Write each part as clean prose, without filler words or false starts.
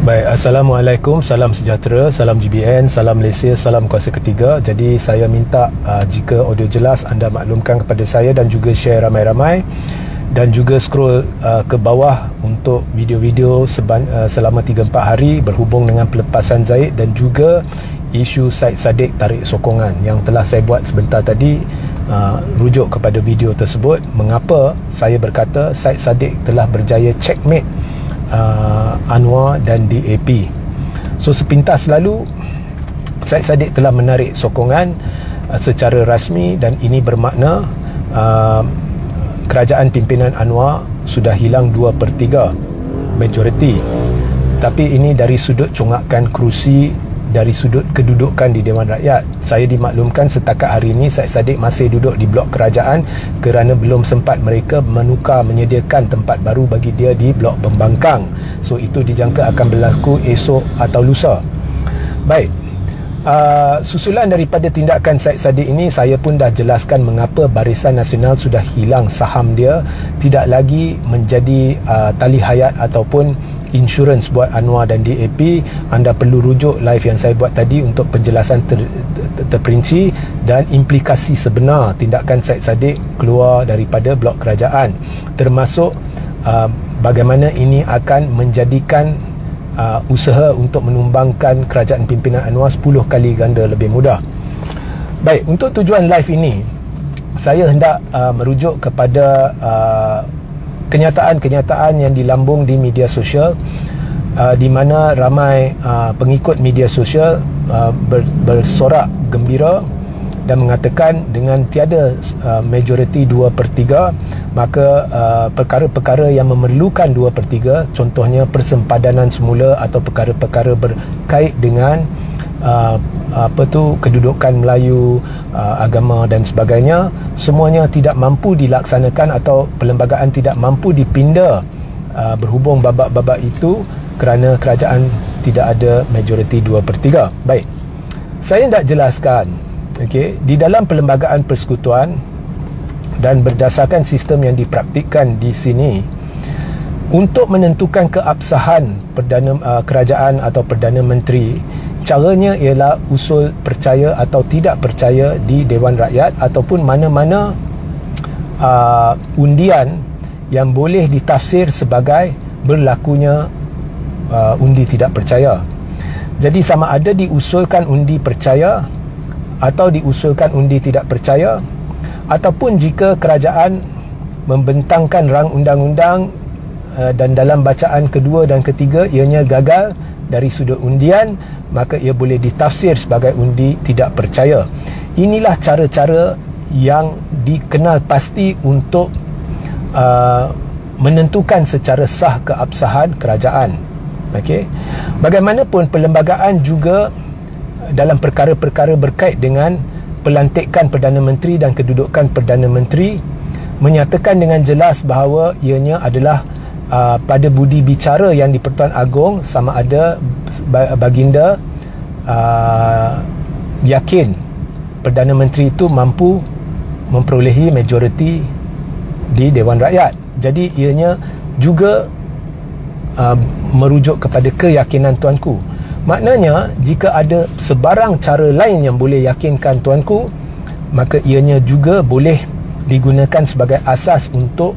Baik, Assalamualaikum, salam sejahtera, salam GBN, salam Malaysia, salam kuasa ketiga. Jadi saya minta jika audio jelas anda maklumkan kepada saya dan juga share ramai-ramai, dan juga scroll ke bawah untuk video-video selama 3-4 hari berhubung dengan pelepasan Zaid dan juga isu Syed Saddiq tarik sokongan yang telah saya buat sebentar tadi. Rujuk kepada video tersebut, mengapa saya berkata Syed Saddiq telah berjaya checkmate Anwar dan DAP. So sepintas lalu Syed Saddiq telah menarik sokongan secara rasmi, dan ini bermakna kerajaan pimpinan Anwar sudah hilang 2/3 majoriti. Tapi ini dari sudut congakkan kerusi, dari sudut kedudukan di Dewan Rakyat. Saya dimaklumkan setakat hari ini Syed Saddiq masih duduk di blok kerajaan kerana belum sempat mereka menyediakan tempat baru bagi dia di blok pembangkang. So itu dijangka akan berlaku esok atau lusa. Baik, susulan daripada tindakan Syed Saddiq ini, saya pun dah jelaskan mengapa Barisan Nasional sudah hilang saham dia, tidak lagi menjadi tali hayat ataupun insurans buat Anwar dan DAP. Anda perlu rujuk live yang saya buat tadi untuk penjelasan terperinci dan implikasi sebenar tindakan Syed Saddiq keluar daripada blok kerajaan, termasuk bagaimana ini akan menjadikan usaha untuk menumbangkan kerajaan pimpinan Anwar 10 kali ganda lebih mudah. Baik, untuk tujuan live ini saya hendak merujuk kepada kenyataan-kenyataan yang dilambung di media sosial, di mana ramai pengikut media sosial bersorak gembira dan mengatakan dengan tiada majoriti 2/3, maka perkara-perkara yang memerlukan 2/3, contohnya persempadanan semula atau perkara-perkara berkait dengan kedudukan Melayu, agama dan sebagainya, semuanya tidak mampu dilaksanakan atau perlembagaan tidak mampu dipinda berhubung babak-babak itu kerana kerajaan tidak ada majoriti 2/3. Baik, saya nak jelaskan, di dalam perlembagaan persekutuan dan berdasarkan sistem yang dipraktikkan di sini, untuk menentukan keabsahan kerajaan atau Perdana Menteri, caranya ialah usul percaya atau tidak percaya di Dewan Rakyat ataupun mana-mana undian yang boleh ditafsir sebagai berlakunya undi tidak percaya. Jadi sama ada diusulkan undi percaya atau diusulkan undi tidak percaya, ataupun jika kerajaan membentangkan rang undang-undang dan dalam bacaan kedua dan ketiga ianya gagal dari sudut undian, maka ia boleh ditafsir sebagai undi tidak percaya. Inilah cara-cara yang dikenal pasti untuk menentukan secara sah keabsahan kerajaan. Bagaimanapun perlembagaan juga dalam perkara-perkara berkait dengan pelantikan Perdana Menteri dan kedudukan Perdana Menteri menyatakan dengan jelas bahawa ianya adalah pada budi bicara yang di Pertuan Agong, sama ada baginda yakin Perdana Menteri itu mampu memperolehi majoriti di Dewan Rakyat. Jadi ianya juga merujuk kepada keyakinan tuanku. Maknanya jika ada sebarang cara lain yang boleh yakinkan tuanku, maka ianya juga boleh digunakan sebagai asas untuk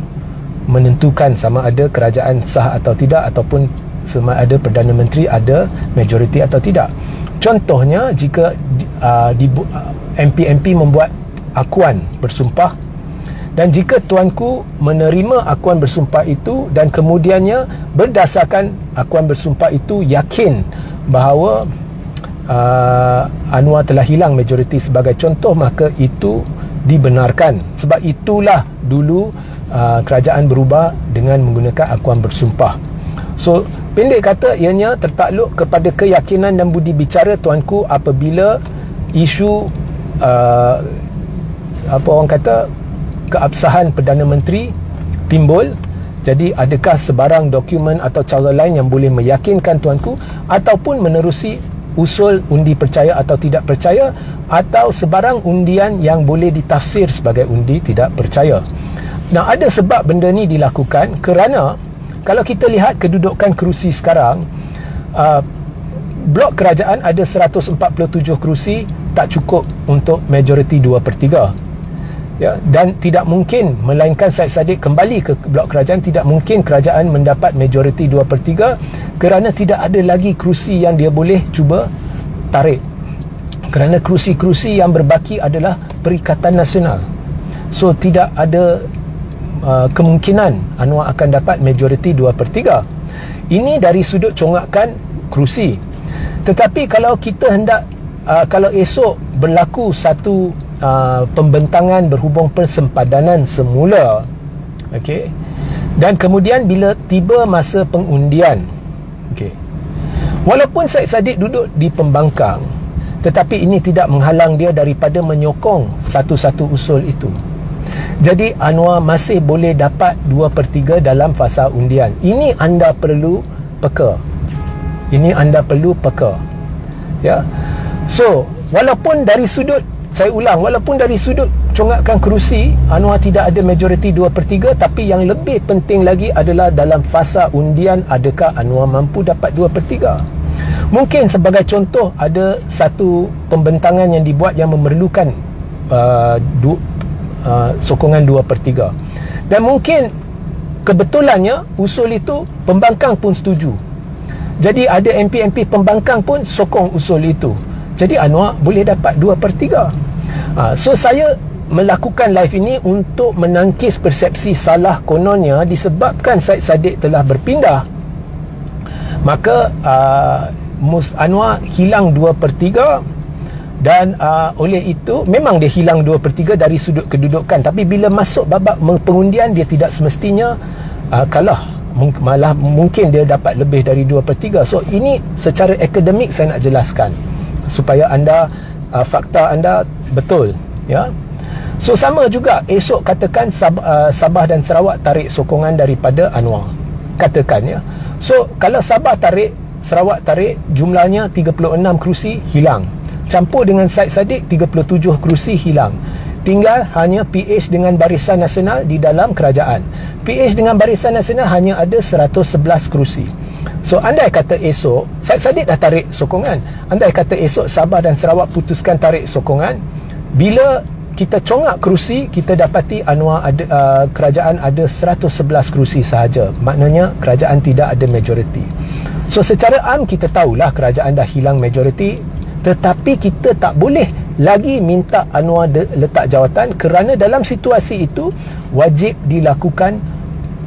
menentukan sama ada kerajaan sah atau tidak, ataupun sama ada Perdana Menteri ada majoriti atau tidak. Contohnya jika MP-MP membuat akuan bersumpah, dan jika tuanku menerima akuan bersumpah itu dan kemudiannya berdasarkan akuan bersumpah itu yakin bahawa Anwar telah hilang majoriti sebagai contoh, maka itu dibenarkan. Sebab itulah dulu kerajaan berubah dengan menggunakan akuan bersumpah. So pendek kata, ianya tertakluk kepada keyakinan dan budi bicara tuanku apabila isu keabsahan Perdana Menteri timbul. Jadi adakah sebarang dokumen atau cara lain yang boleh meyakinkan tuanku, ataupun menerusi usul undi percaya atau tidak percaya, atau sebarang undian yang boleh ditafsir sebagai undi tidak percaya. Nah, ada sebab benda ni dilakukan kerana kalau kita lihat kedudukan kerusi sekarang, blok kerajaan ada 147 kerusi, tak cukup untuk majoriti 2/3. Ya, dan tidak mungkin, melainkan Syed Saddiq kembali ke blok kerajaan, tidak mungkin kerajaan mendapat majoriti 2/3 kerana tidak ada lagi kerusi yang dia boleh cuba tarik. Kerana kerusi-kerusi yang berbaki adalah Perikatan Nasional. So tidak ada kemungkinan Anwar akan dapat majoriti 2/3. Ini dari sudut congakkan kerusi. Tetapi kalau kita hendak kalau esok berlaku satu pembentangan berhubung persempadanan semula, okey, dan kemudian bila tiba masa pengundian, okey, walaupun Syed Saddiq duduk di pembangkang, tetapi ini tidak menghalang dia daripada menyokong satu-satu usul itu. Jadi Anwar masih boleh dapat 2/3 dalam fasa undian. Ini anda perlu peka. Ini anda perlu peka. Ya. So, walaupun dari sudut, saya ulang, walaupun dari sudut congakkan kerusi Anwar tidak ada majoriti 2/3, tapi yang lebih penting lagi adalah dalam fasa undian, adakah Anwar mampu dapat 2/3. Mungkin sebagai contoh, ada satu pembentangan yang dibuat yang memerlukan sokongan 2/3, dan mungkin kebetulannya usul itu pembangkang pun setuju. Jadi ada MP-MP pembangkang pun sokong usul itu. Jadi Anwar boleh dapat 2/3. So saya melakukan live ini untuk menangkis persepsi salah kononnya disebabkan Syed Saddiq telah berpindah, maka Anwar hilang 2/3. Dan oleh itu memang dia hilang 2/3 dari sudut kedudukan, tapi bila masuk babak pengundian dia tidak semestinya kalah. Malah mungkin dia dapat lebih dari 2/3. So ini secara akademik saya nak jelaskan supaya anda fakta anda betul, ya. So sama juga esok katakan Sabah dan Sarawak tarik sokongan daripada Anwar, katakan, ya. So kalau Sabah tarik, Sarawak tarik, jumlahnya 36 kerusi hilang, campur dengan Syed Saddiq 37 kerusi hilang. Tinggal hanya PH dengan Barisan Nasional di dalam kerajaan. PH dengan Barisan Nasional hanya ada 111 kerusi. So andai kata esok Syed Saddiq dah tarik sokongan, andai kata esok Sabah dan Sarawak putuskan tarik sokongan, bila kita congak kerusi, kita dapati Anwar ada, kerajaan ada 111 kerusi sahaja. Maknanya kerajaan tidak ada majoriti. So secara am kita tahulah kerajaan dah hilang majoriti, tetapi kita tak boleh lagi minta Anwar letak jawatan, kerana dalam situasi itu wajib dilakukan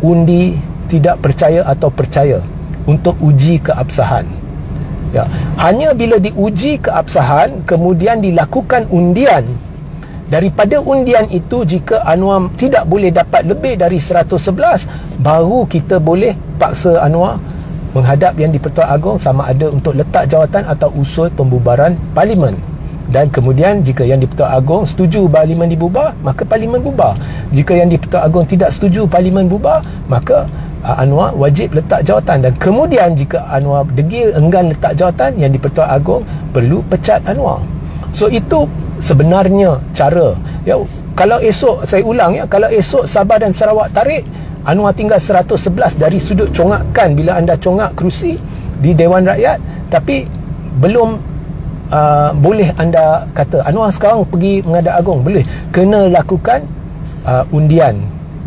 undi tidak percaya atau percaya untuk uji keabsahan, ya. Hanya bila diuji keabsahan kemudian dilakukan undian. Daripada undian itu, jika Anwar tidak boleh dapat lebih dari 111, baru kita boleh paksa Anwar menghadap Yang di-Pertuan Agong sama ada untuk letak jawatan atau usul pembubaran parlimen. Dan kemudian jika Yang di-Pertuan Agong setuju parlimen dibubar, maka parlimen bubar. Jika Yang di-Pertuan Agong tidak setuju parlimen bubar, maka Anwar wajib letak jawatan. Dan kemudian jika Anwar degil enggan letak jawatan, Yang di-Pertuan Agong perlu pecat Anwar. So itu sebenarnya cara, ya. Kalau esok, saya ulang, ya, kalau esok Sabah dan Sarawak tarik, Anwar tinggal 111 dari sudut congakkan. Bila anda congak kerusi di Dewan Rakyat, tapi belum boleh anda kata Anwar sekarang pergi menghadap Agong, boleh, kena lakukan undian,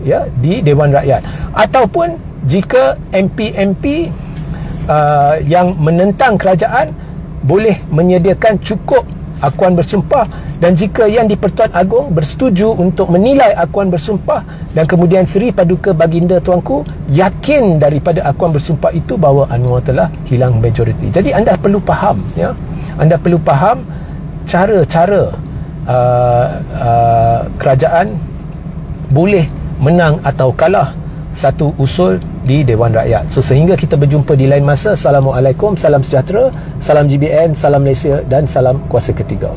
ya, di Dewan Rakyat. Ataupun jika MP-MP yang menentang kerajaan boleh menyediakan cukup akuan bersumpah, dan jika Yang di-Pertuan Agong bersetuju untuk menilai akuan bersumpah, dan kemudian Seri Paduka Baginda Tuanku yakin daripada akuan bersumpah itu bahawa Anwar telah hilang majoriti. Jadi anda perlu faham, ya, anda perlu faham cara-cara kerajaan boleh menang atau kalah satu usul di Dewan Rakyat. So sehingga kita berjumpa di lain masa. Assalamualaikum, salam sejahtera, salam GBN, salam Malaysia dan salam kuasa ketiga.